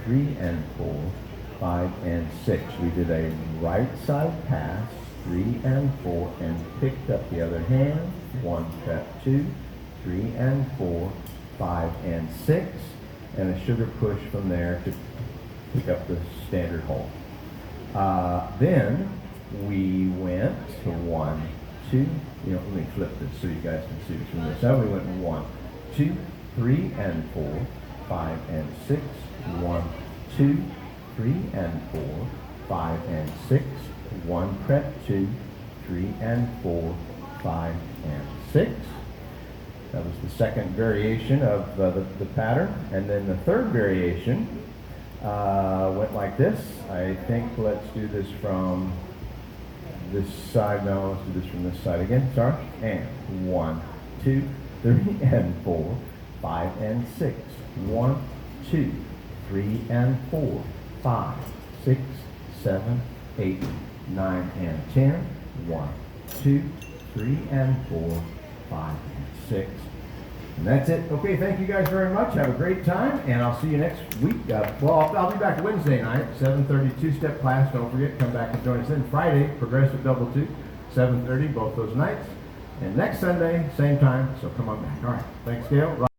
3 and 4, 5 and 6. We did a right side pass, 3 and 4, and picked up the other hand, 1 step 2, 3 and 4, 5 and 6, and a sugar push from there to pick up the standard hold. Then we went to 1, 2, let me flip this so you guys can see this from this side. We went 1, 2, 3 and 4, 5 and 6, 1, 2, 3 and 4, 5 and 6, 1 prep 2, 3 and 4, 5 and 6. That was the second variation of the pattern. And then the third variation went like this. I think let's do this from this side. No, let's do this from this side again. Sorry. And 1, 2, 3 and 4, 5 and 6. 1, 2, 3 and 4, 5, 6, 7, 8, 9 and 10. 1, 2, 3 and 4, 5 and 6. And that's it. Okay, thank you guys very much. Have a great time, and I'll see you next week. I'll be back Wednesday night, 7:30, two-step class. Don't forget, come back and join us. Then Friday, progressive double 2, 7:30, both those nights. And next Sunday, same time, so come on back. All right, thanks, Gail.